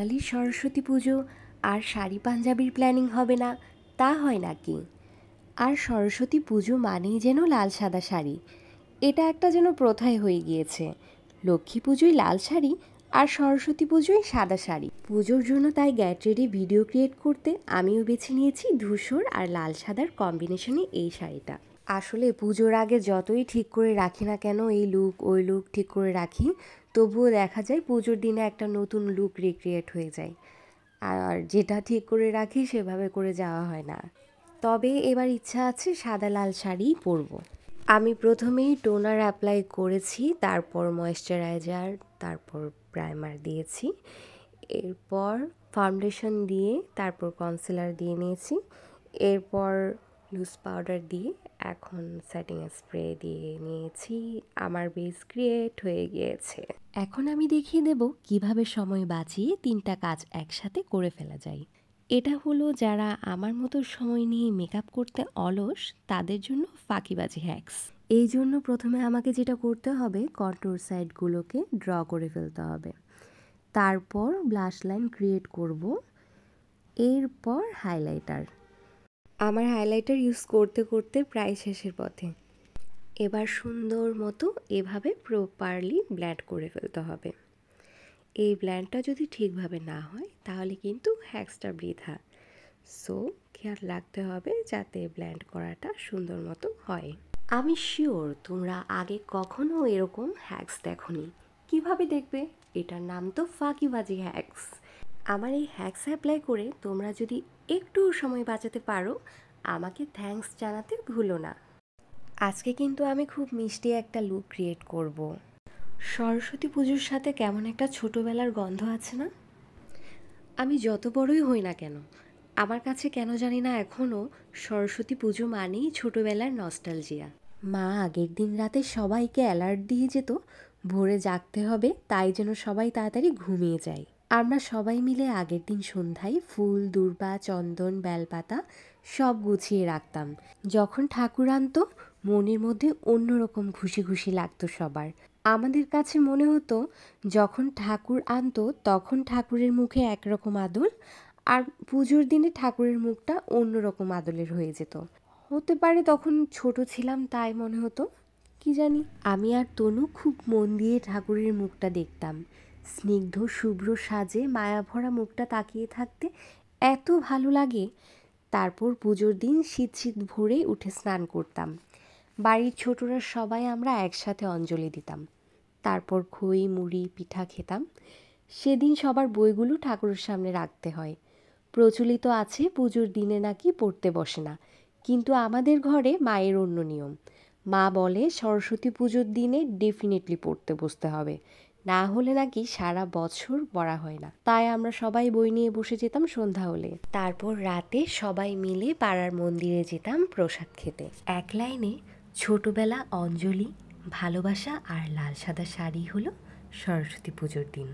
বাঙালির সরস্বতী পুজো আর শাড়ি পাঞ্জাবির প্ল্যানিং হবে না তা হয় নাকি? আর সরস্বতী পুজো মানেই যেন লাল সাদা শাড়ি, এটা একটা যেন প্রথাই হয়ে গিয়েছে। লক্ষ্মী পুজোয় লাল শাড়ি আর সরস্বতী পুজোয় সাদা শাড়ি। পুজোর জন্য তাই গ্যাট রেডি ভিডিও ক্রিয়েট করতে আমিও বেছে নিয়েছি ধূসর আর লাল সাদার কম্বিনেশনে এই শাড়িটা। আসলে পুজোর আগে যতই ঠিক করে রাখি না কেন, এই লুক ওই লুক ঠিক করে রাখি, তবুও দেখা যায় পুজোর দিনে একটা নতুন লুক রিক্রিয়েট হয়ে যায়। আর যেটা ঠিক করে রাখি সেভাবে করে যাওয়া হয় না। তবে এবার ইচ্ছা আছে সাদা লাল শাড়িই পরবো। আমি প্রথমেই টোনার অ্যাপ্লাই করেছি, তারপর ময়েশ্চারাইজার, তারপর প্রাইমার দিয়েছি, এরপর ফাউন্ডেশন দিয়ে, তারপর কনসিলার দিয়ে নিয়েছি, এরপর লুজ পাউডার দিয়ে, এখন সেটিং স্প্রে দিয়ে নিয়েছি। আমার বেস ক্রিয়েট হয়ে গিয়েছে। এখন আমি দেখিয়ে দেব কিভাবে সময় বাঁচিয়ে তিনটা কাজ একসাথে করে ফেলা যায়। এটা হলো যারা আমার মতো সময় নিয়ে মেকআপ করতে অলস তাদের জন্য ফাঁকিবাজি হ্যাক্স। এই জন্য প্রথমে আমাকে যেটা করতে হবে, কন্ট্রোর সাইডগুলোকে ড্র করে ফেলতে হবে। তারপর ব্লাশ লাইন ক্রিয়েট করব, এরপর হাইলাইটার। আমার হাইলাইটার ইউজ করতে করতে প্রায় শেষের পথে। এবার সুন্দর মতো এভাবে প্রপারলি ব্লেন্ড করে ফেলতে হবে। এই ব্লেন্ডটা যদি ঠিকভাবে না হয় তাহলে কিন্তু হ্যাক্সটা বৃথা। সো খেয়াল রাখতে হবে যাতে ব্লেন্ড করাটা সুন্দর মতো হয়। আমি শিওর তোমরা আগে কখনো এরকম হ্যাক্স দেখোনি। কিভাবে দেখবে? এটার নাম তো ফাঁকিবাজি হ্যাক্স। আমার এই হ্যাক্স অ্যাপ্লাই করে তোমরা যদি একটু সময় বাঁচাতে পারো, আমাকে থ্যাঙ্কস জানাতে ভুলো না। আজকে কিন্তু আমি খুব মিষ্টি একটা লুক ক্রিয়েট করব। সরস্বতী পুজোর সাথে কেমন একটা ছোটোবেলার গন্ধ আছে না? আমি যত বড়ই হই না কেন, আমার কাছে কেন জানি না এখনও সরস্বতী পুজো মানেই ছোটোবেলার নস্টালজিয়া। মা আগের দিন রাতে সবাইকে অ্যালার্ট দিয়ে যেত ভোরে জাগতে হবে, তাই যেন সবাই তাড়াতাড়ি ঘুমিয়ে যায়। আমরা সবাই মিলে আগের দিন সন্ধ্যায় ফুল, দূর্বা, চন্দন, বেলপাতা সব গুছিয়ে রাখতাম। যখন ঠাকুর আনতো মনের মধ্যে অন্যরকম খুশি খুশি লাগতো সবার। আমাদের কাছে মনে হতো যখন ঠাকুর আনতো তখন ঠাকুরের মুখে একরকম আদল, আর পুজোর দিনে ঠাকুরের মুখটা অন্যরকম আদলের হয়ে যেত। হতে পারে তখন ছোট ছিলাম তাই মনে হতো, কি জানি। আমি আর তনু খুব মন দিয়ে ঠাকুরের মুখটা দেখতাম। স্নিগ্ধ শুভ্র সাজে মায়াভরা মুখটা তাকিয়ে থাকতে এত ভালো লাগে। তারপর পুজোর দিন শীত শীত ভোরে উঠে স্নান করতাম। বাড়ির ছোটরা সবাই আমরা একসাথে অঞ্জলি দিতাম। তারপর খই, মুড়ি, পিঠা খেতাম। সেদিন সবার বইগুলো ঠাকুরের সামনে রাখতে হয়। প্রচলিত আছে পুজোর দিনে নাকি পড়তে বসে না, কিন্তু আমাদের ঘরে মায়ের অন্য নিয়ম। মা বলে সরস্বতী পুজোর দিনে ডেফিনেটলি পড়তে বসতে হবে, না হলে নাকি সারা বছর পড়া হয় না। তাই আমরা সবাই বই নিয়ে বসে যেতাম সন্ধ্যা হলে। তারপর রাতে সবাই মিলে পাড়ার মন্দিরে যেতাম প্রসাদ খেতে। এক লাইনে ছোটবেলা, অঞ্জলি, ভালোবাসা আর লাল সাদা শাড়ি হলো সরস্বতী পুজোর দিন।